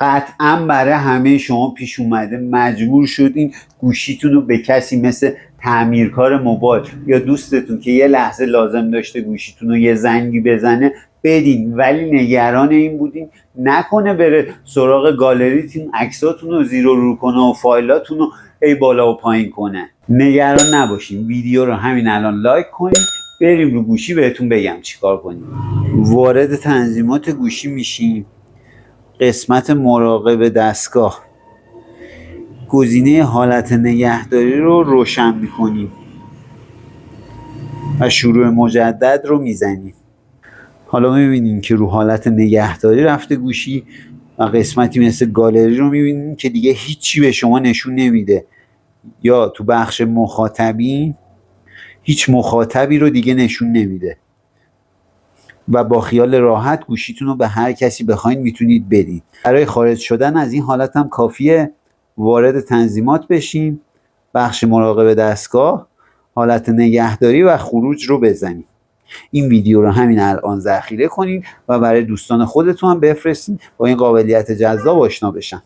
قطعا برای همه شما پیش اومده مجبور شدین گوشیتون رو به کسی مثل تعمیرکار موبایل یا دوستتون که یه لحظه لازم داشته گوشیتون رو یه زنگی بزنه بدین، ولی نگران این بودین نکنه بره سراغ گالریتون عکساتون رو زیر و رو کنه و فایلاتون رو ای بالا و پایین کنه. نگران نباشین، ویدیو رو همین الان لایک کنین، بریم رو گوشی بهتون بگم چیکار کنیم. وارد تنظیمات گوشی میشیم، قسمت مراقب دستگاه، گزینه حالت نگهداری رو روشن میکنیم و شروع مجدد رو میزنیم. حالا میبینیم که رو حالت نگهداری رفته گوشی و قسمتی مثل گالری رو میبینیم که دیگه هیچی به شما نشون نمیده، یا تو بخش مخاطبین هیچ مخاطبی رو دیگه نشون نمیده و با خیال راحت گوشیتون رو به هر کسی بخواین میتونید بدید. برای خارج شدن از این حالت هم کافیه وارد تنظیمات بشیم، بخش مراقب دستگاه، حالت نگهداری و خروج رو بزنیم. این ویدیو رو همین الان ذخیره کنید و برای دوستان خودتون هم بفرستید با این قابلیت جذاب آشنا بشن.